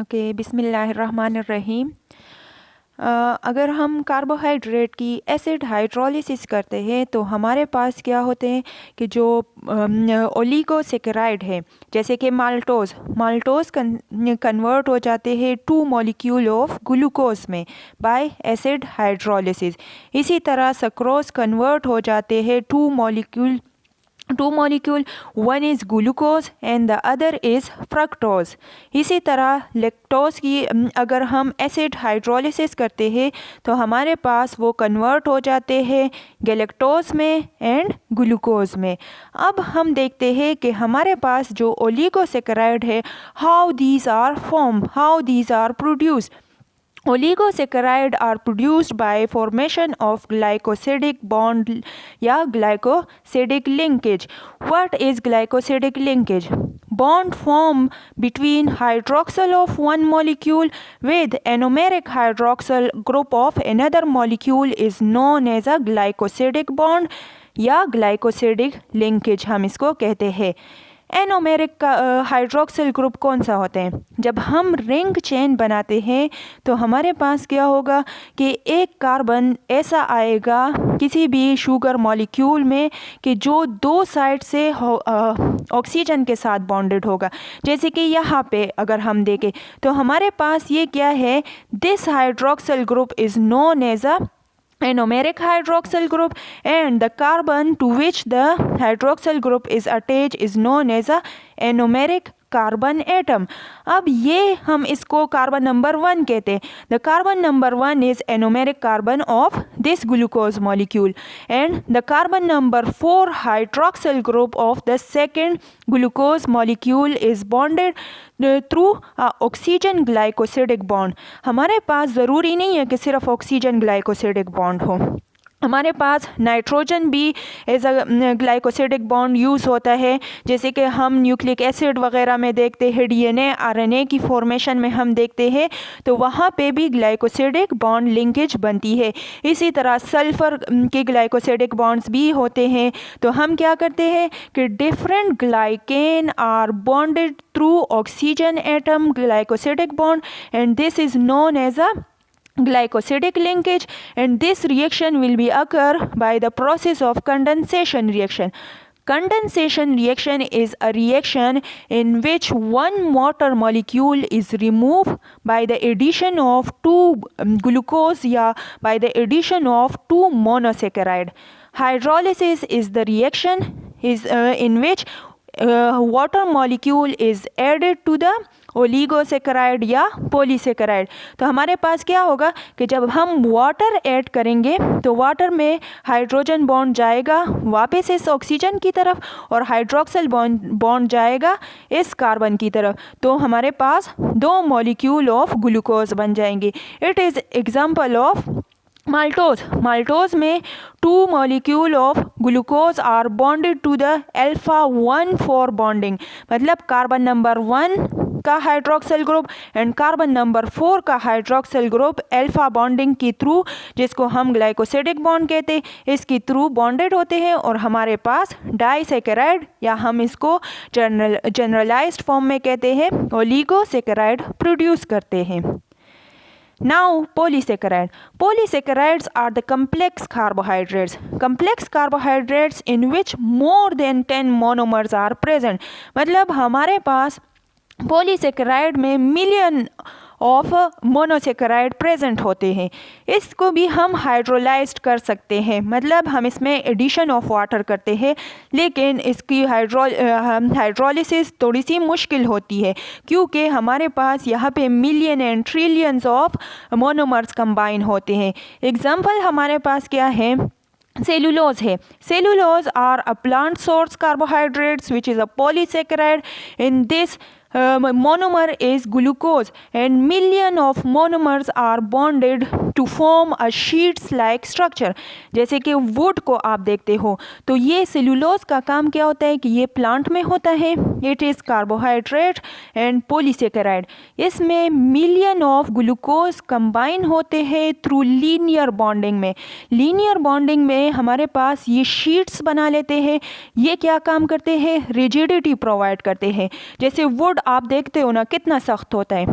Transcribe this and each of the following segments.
Okay, बिस्मिल्लाहिर्रहमानिर्रहीम। अगर हम कार्बोहाइड्रेट की एसिड हाइड्रोलिसिस करते हैं तो हमारे पास क्या होते हैं कि जो ओलिगोसेकेराइड है, जैसे कि माल्टोज कन्वर्ट हो जाते हैं 2 मॉलिक्यूल ऑफ ग्लूकोज में बाय एसिड हाइड्रोलिसिस। इसी तरह सक्रोज कन्वर्ट हो जाते हैं 2 molecule, one is glucose and the other is fructose। इसी तरह लेक्टोज की अगर हम एसिड हाइड्रोलिसिस करते हैं तो हमारे पास वो कन्वर्ट हो जाते हैं गैलेक्टोज में एंड ग्लूकोज में। अब हम देखते हैं कि हमारे पास जो ओलिगोसेकेराइड है, how these are produced. Oligosaccharides are produced by formation of glycosidic bond या glycosidic linkage। What is glycosidic linkage? Bond form between hydroxyl of one molecule with anomeric hydroxyl group of another molecule is known as a glycosidic bond या glycosidic linkage हम इसको कहते हैं। Anomeric hydroxyl group कौन सा होते हैं? जब हम रिंग चेन बनाते हैं तो हमारे पास क्या होगा कि एक कार्बन ऐसा आएगा किसी भी शुगर मॉलिक्यूल में कि जो 2 साइड से ऑक्सीजन के साथ बॉन्डेड होगा। जैसे कि यहाँ पे अगर हम देखें तो हमारे पास ये क्या है, this hydroxyl group is known as a anomeric hydroxyl group and the carbon to which the hydroxyl group is attached is known as a anomeric carbon atom. अब ये हम इसको कार्बन नंबर 1 कहते हैं। The carbon number 1 is anomeric carbon of this glucose molecule and the carbon number 4 hydroxyl group of the second glucose molecule is bonded through oxygen glycosidic bond. हमारे पास ज़रूरी नहीं है कि सिर्फ ऑक्सीजन ग्लाइकोसिडिक बॉन्ड हो, हमारे पास नाइट्रोजन भी as a glycosidic bond use होता है। जैसे कि हम न्यूक्लिक एसिड वगैरह में देखते हैं, डीएनए आरएनए की फॉर्मेशन में हम देखते हैं तो वहाँ पे भी ग्लाइकोसिडिक बॉन्ड लिंकेज बनती है। इसी तरह सल्फ़र के ग्लाइकोसिडिक बॉन्ड्स भी होते हैं। तो हम क्या करते हैं कि different glycan are bonded through oxygen atom glycosidic bond and this is known as a glycosidic linkage, and this reaction will be occur by the process of condensation reaction. Condensation reaction is a reaction in which one water molecule is removed by the addition of 2 glucose या by the addition of 2 monosaccharide। Hydrolysis is the reaction in which water molecule is added to the oligosaccharide या polysaccharide. तो हमारे पास क्या होगा कि जब हम वाटर ऐड करेंगे तो वाटर में हाइड्रोजन बॉन्ड जाएगा वापस इस ऑक्सीजन की तरफ और हाइड्रोक्सिल बॉन्ड जाएगा इस कार्बन की तरफ, तो हमारे पास 2 मॉलिक्यूल ऑफ ग्लूकोज बन जाएंगे। It is example of maltose में 2 molecule of glucose are bonded to the alpha 1 four bonding. मतलब कार्बन नंबर 1 का hydroxyl group and carbon number 4 का हाइड्रोक्सिल ग्रुप अल्फा बॉन्डिंग के थ्रू, जिसको हम ग्लाइकोसिडिक बॉन्ड कहते हैं, इसके थ्रू बॉन्डेड होते हैं और हमारे पास डाइसेकेराइड या हम इसको जनरलाइज्ड फॉर्म में कहते हैं ओलिगोसेकेराइड प्रोड्यूस करते हैं। Now polysaccharides are the complex carbohydrates in which more than 10 monomers are present। मतलब हमारे पास पॉलीसेकेराइड में मिलियन ऑफ मोनोसेकेराइड प्रेजेंट होते हैं। इसको भी हम हाइड्रोलाइज्ड कर सकते हैं, मतलब हम इसमें एडिशन ऑफ वाटर करते हैं, लेकिन इसकी हाइड्रोलिसिस थोड़ी सी मुश्किल होती है क्योंकि हमारे पास यहाँ पे million and trillions of monomers combine होते हैं। एग्जांपल हमारे पास क्या है, सेलुलोज है। Cellulose are a plant source carbohydrates which is a polysaccharide. In this monomer is glucose and million of monomers are bonded to form a sheets like structure। जैसे कि would को आप देखते हो तो ये सेलुलोज का काम क्या होता है कि ये प्लांट में होता है। It is carbohydrate and polysaccharide. इसमें मिलियन ऑफ ग्लूकोज कंबाइन होते हैं थ्रू लीनियर बॉन्डिंग में। लीनियर बॉन्डिंग में हमारे पास ये शीट्स बना लेते हैं। ये क्या काम करते हैं, रिजिडिटी प्रोवाइड करते हैं। जैसे वुड आप देखते हो ना कितना सख्त होता है,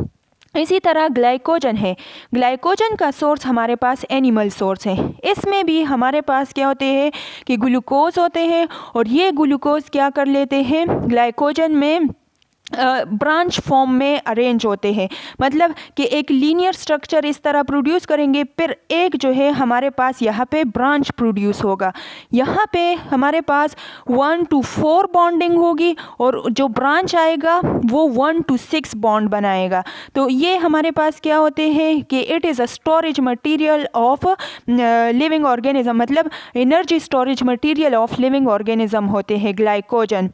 इसी तरह ग्लाइकोजन है, ग्लाइकोजन का सोर्स हमारे पास एनिमल सोर्स है। इसमें भी हमारे पास क्या होते हैं कि ग्लूकोज होते हैं, और ये ग्लूकोज क्या कर लेते हैं, ग्लाइकोजन में ब्रांच फॉर्म में अरेंज होते हैं, मतलब कि एक लीनियर स्ट्रक्चर इस तरह प्रोड्यूस करेंगे, फिर एक जो है हमारे पास यहाँ पे ब्रांच प्रोड्यूस होगा। यहाँ पे हमारे पास 1 to 4 बॉन्डिंग होगी, और जो ब्रांच आएगा वो 1 to 6 बॉन्ड बनाएगा। तो ये हमारे पास क्या होते हैं कि it is a storage material of living organism, मतलब energy storage material of living organism होते हैं ग्लाइकोजन।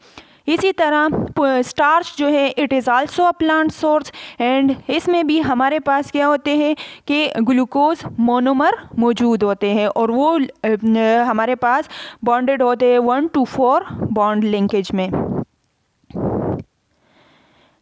इसी तरह स्टार्च जो है it is also a plant source, and इसमें भी हमारे पास क्या होते हैं कि ग्लूकोज मोनोमर मौजूद होते हैं, और वो हमारे पास बॉन्डेड होते हैं 1 to 4 बॉन्ड लिंकेज में।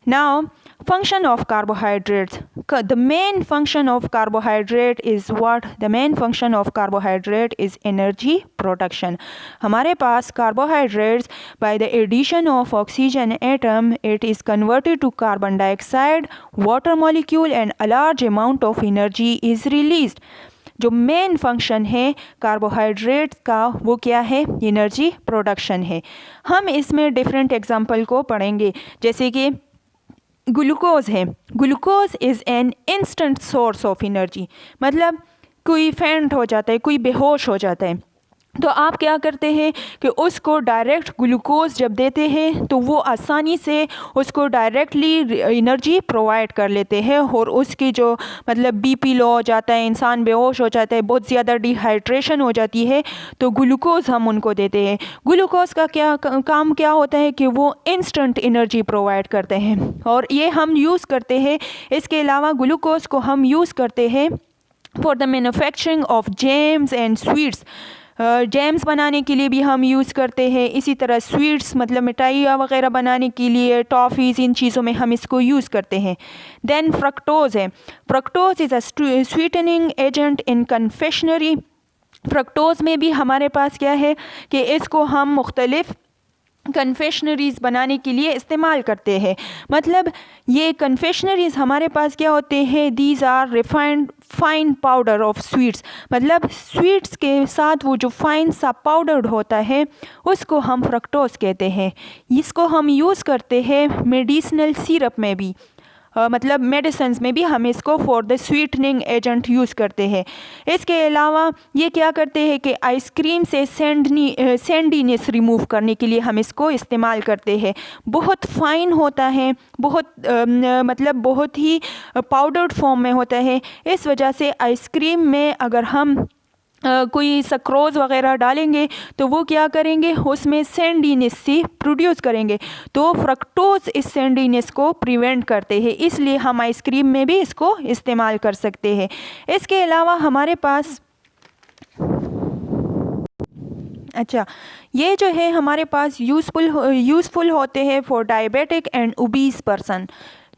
Now, function of carbohydrates. The main function of carbohydrate is what? The main function of carbohydrate is energy production. हमारे पास carbohydrates by the addition of oxygen atom, it is converted to carbon dioxide, water molecule, and a large amount of energy is released. जो main function है carbohydrates का वो क्या है, energy production है। हम इसमें डिफरेंट एग्जांपल को पढ़ेंगे, जैसे कि ग्लूकोज है। Glucose is an instant source of energy, मतलब कोई फेंट हो जाता है, कोई बेहोश हो जाता है, तो आप क्या करते हैं कि उसको डायरेक्ट ग्लूकोज जब देते हैं तो वो आसानी से उसको डायरेक्टली एनर्जी प्रोवाइड कर लेते हैं, और उसकी जो मतलब बीपी लो हो जाता है, इंसान बेहोश हो जाता है, बहुत ज़्यादा डिहाइड्रेशन हो जाती है, तो ग्लूकोज हम उनको देते हैं। ग्लूकोज का क्या काम क्या होता है कि वो इंस्टेंट एनर्जी प्रोवाइड करते हैं, और ये हम यूज़ करते हैं। इसके अलावा ग्लूकोज को हम यूज़ करते हैं for the manufacturing of jams and sweets. Jams बनाने के लिए भी हम यूज़ करते हैं। इसी तरह स्वीट्स मतलब मिठाइयाँ वगैरह बनाने के लिए, टॉफ़ीज़, इन चीज़ों में हम इसको यूज़ करते हैं। देन फ्रक्टोज़ है। Fructose is a sweetening agent in confectionery. Fructose में भी हमारे पास क्या है कि इसको हम मुख्तलिफ़ कन्फेक्शनरीज़ बनाने के लिए इस्तेमाल करते हैं। मतलब ये कन्फेक्शनरीज़ हमारे पास क्या होते हैं, these are refined fine powder of sweets, मतलब स्वीट्स के साथ वो जो फाइन सा पाउडर होता है उसको हम फ्रक्टोज कहते हैं। इसको हम यूज़ करते हैं मेडिसिनल सिरप में भी, मतलब मेडिसिन में भी हम इसको for the sweetening agent use करते हैं। इसके अलावा ये क्या करते हैं कि आइसक्रीम से सैंडीनेस रिमूव करने के लिए हम इसको इस्तेमाल करते हैं। बहुत फाइन होता है, बहुत मतलब बहुत ही पाउडर्ड फॉर्म में होता है। इस वजह से आइसक्रीम में अगर हम कोई सक्रोज़ वगैरह डालेंगे तो वो क्या करेंगे, उसमें सैंडीनेस से प्रोड्यूस करेंगे, तो फ्रक्टोज इस सैंडीनेस को प्रिवेंट करते हैं, इसलिए हम आइसक्रीम में भी इसको इस्तेमाल कर सकते हैं। इसके अलावा हमारे पास ये जो है हमारे पास यूज़फुल होते हैं for diabetic and obese person.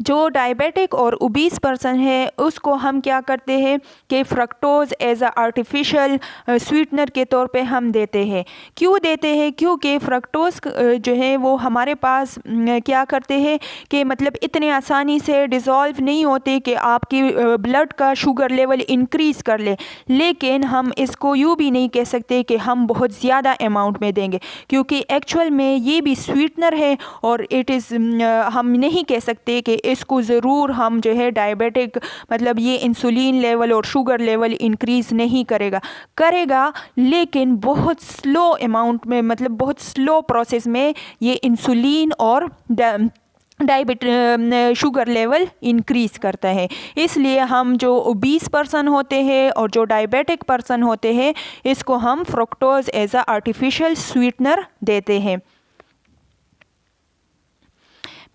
जो डायबिटिक और ओबीस पर्सन है उसको हम क्या करते हैं कि fructose as a artificial sweetener के तौर पे हम देते हैं। क्यों देते हैं? क्योंकि फ्रक्टोज़ जो है वो हमारे पास क्या करते हैं कि मतलब इतने आसानी से डिज़ोल्व नहीं होते कि आपकी ब्लड का शुगर लेवल इंक्रीज़ कर ले, लेकिन हम इसको यूँ भी नहीं कह सकते कि हम बहुत ज़्यादा अमाउंट में देंगे, क्योंकि एक्चुअल में ये भी स्वीटनर है, और इट इज़ हम नहीं कह सकते कि इसको ज़रूर हम जो है डायबिटिक मतलब ये इंसुलिन लेवल और शुगर लेवल इंक्रीज़ नहीं करेगा, लेकिन बहुत स्लो अमाउंट में, मतलब बहुत स्लो प्रोसेस में ये इंसुलिन और शुगर लेवल इंक्रीज़ करता है। इसलिए हम जो ओबीस पर्सन होते हैं और जो डायबिटिक पर्सन होते हैं इसको हम fructose as a artificial sweetener देते हैं।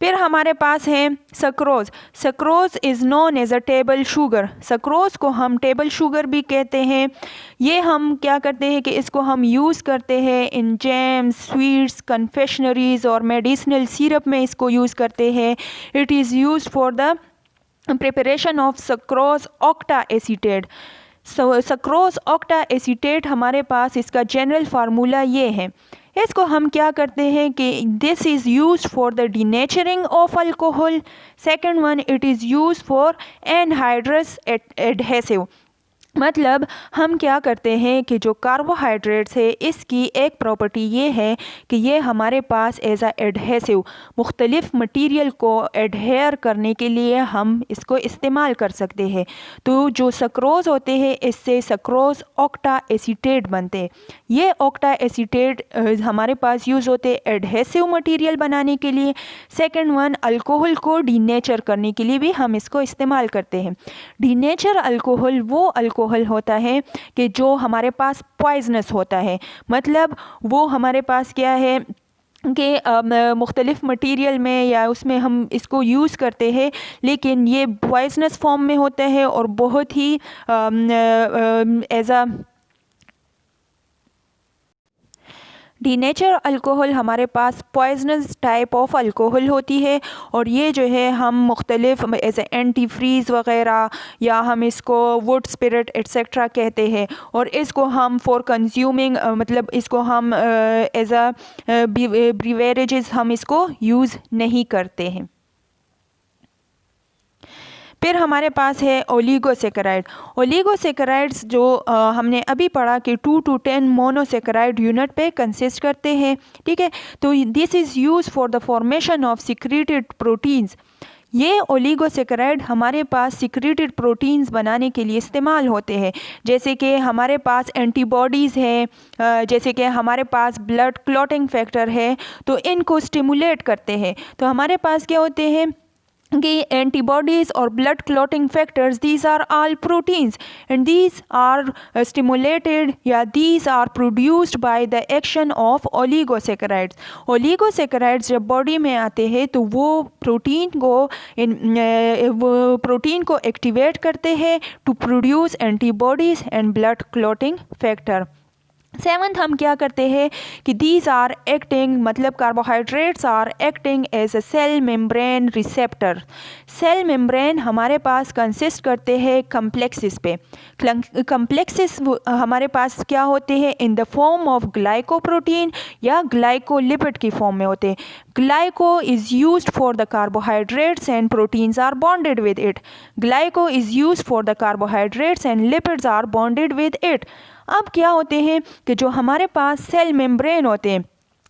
फिर हमारे पास है sucrose. Sucrose is known as a table sugar. Sucrose को हम टेबल शुगर भी कहते हैं। ये हम क्या करते हैं कि इसको हम यूज़ करते हैं इन जैम, स्वीट्स, कन्फेक्शनरीज़ और मेडिसिनल सिरप में इसको यूज़ करते हैं। It is used for the preparation of sucrose octa acetate. Sucrose octa acetate हमारे पास इसका जनरल फार्मूला ये है। इसको हम क्या करते हैं कि this is use for the denaturing of alcohol. Second one, it is use for anhydrous adhesive. मतलब हम क्या करते हैं कि जो कार्बोहाइड्रेट्स है इसकी एक प्रॉपर्टी ये है कि ये हमारे पास एज आ एडहेसिव मुख्तलिफ़ मटीरियल को एडहेयर करने के लिए हम इसको इस्तेमाल कर सकते हैं। तो जो सक्रोज़ होते हैं इससे सक्रोज़ ऑक्टा एसीटेट बनते हैं। ये ऑक्टा एसीटेट हमारे पास यूज़ होते हैं एडहेसिव मटीरियल बनाने के लिए। सेकेंड वन, अल्कोहल को डीनेचर करने के लिए भी हम इसको इस्तेमाल करते हैं। डीनेचर अल्कोहल वो अल्कोहल होता है कि जो हमारे पास पॉइजनस होता है। मतलब वो हमारे पास क्या है कि मुख्तलिफ़ मटीरियल में या उसमें हम इसको यूज़ करते हैं लेकिन ये पॉइजनस फॉर्म में होता है और बहुत ही एज आ डीनेचर अल्कोहल हमारे पास पॉइजनस टाइप ऑफ अल्कोहल होती है और ये जो है हम मुख्तलिफ़ एज एंटी फ्रीज़ वग़ैरह या हम इसको वुड स्पिरिट एट्सेट्रा कहते हैं और इसको हम फॉर कंज्यूमिंग मतलब इसको हम एज आ ब्रीवेरेजेस हम इसको यूज़ नहीं करते हैं। फिर हमारे पास है ओलिगोसेकेराइड। ओलिगोसेकेराइड्स जो हमने अभी पढ़ा कि 2 to 10 मोनोसेकेराइड यूनिट पे कंसिस्ट करते हैं। ठीक है, तो this is use for the formation of secreted proteins. ये ओलिगोसेकेराइड हमारे पास सिक्रीटेड प्रोटीन्स बनाने के लिए इस्तेमाल होते हैं। जैसे कि हमारे पास एंटीबॉडीज़ हैं, जैसे कि हमारे पास ब्लड क्लॉटिंग फैक्टर है, तो इनको स्टिमुलेट करते हैं। तो हमारे पास क्या होते हैं कि एंटीबॉडीज़ और blood clotting factors, these are all proteins and these are stimulated या these are produced by the action of oligosaccharides. Oligosaccharides जब बॉडी में आते हैं तो वो प्रोटीन को एक्टिवेट करते हैं to produce antibodies and blood clotting factor. Seventh हम क्या करते हैं कि दीज आर एक्टिंग, मतलब carbohydrates are acting as a cell membrane receptor. Cell membrane हमारे पास कंसिस्ट करते हैं कम्प्लेक्सिस पे। कम्प्लेक्सिस हमारे पास क्या होते हैं in the form of glycoprotein या ग्लाइकोलिपिड की फॉर्म में होते हैं। Glyco is used for the carbohydrates and proteins are bonded with it. Glyco is used for the carbohydrates and lipids are bonded with it. अब क्या होते हैं कि जो हमारे पास सेल मेम्ब्रेन होते हैं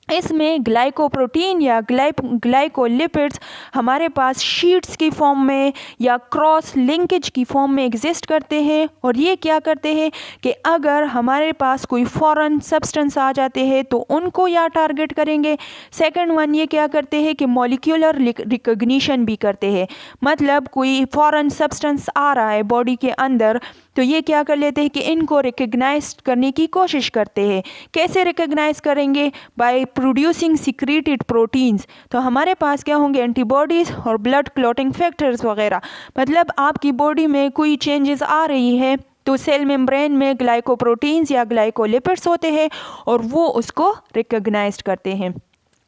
इसमें ग्लाइकोप्रोटीन या ग्लाइकोलिपिड्स हमारे पास शीट्स की फॉर्म में या क्रॉस लिंकेज की फॉर्म में एग्जिस्ट करते हैं और ये क्या करते हैं कि अगर हमारे पास कोई फॉरेन सब्सटेंस आ जाते हैं तो उनको या टारगेट करेंगे। सेकंड वन, ये क्या करते हैं कि मॉलिक्यूलर रिकग्निशन भी करते हैं। मतलब कोई फॉरेन सब्सटेंस आ रहा है बॉडी के अंदर तो ये क्या कर लेते हैं कि इनको रिकग्नाइज करने की कोशिश करते हैं। कैसे रिकग्नाइज करेंगे? By producing secreted proteins. तो हमारे पास क्या होंगे एंटीबॉडीज़ और ब्लड क्लॉटिंग फैक्टर्स वगैरह। मतलब आपकी बॉडी में कोई चेंजेस आ रही है तो सेल मेम्ब्रेन में ग्लाइकोप्रोटीन्स या ग्लाइकोलिपिड्स होते हैं और वो उसको रिकग्नाइज करते हैं।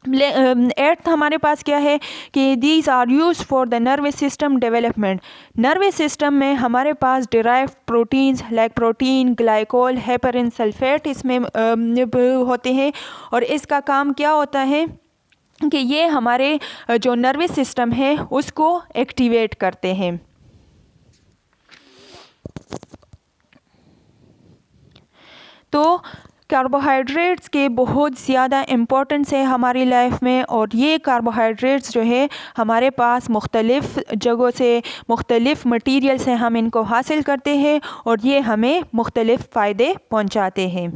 एट्थ हमारे पास क्या है कि these are use for the nervous system development. Nervous system में हमारे पास derive proteins like protein, glycol, heparin sulphate इसमें होते हैं और इसका काम क्या होता है कि ये हमारे जो नर्वस सिस्टम है उसको एक्टिवेट करते हैं। तो कार्बोहाइड्रेट्स के बहुत ज़्यादा इम्पोर्टेंस है हमारी लाइफ में और ये कार्बोहाइड्रेट्स जो है हमारे पास मुख्तलिफ़ जगहों से मुख्तलिफ़ मटीरियल से हम इनको हासिल करते हैं और ये हमें मुख्तलिफ़ फ़ायदे पहुंचाते हैं।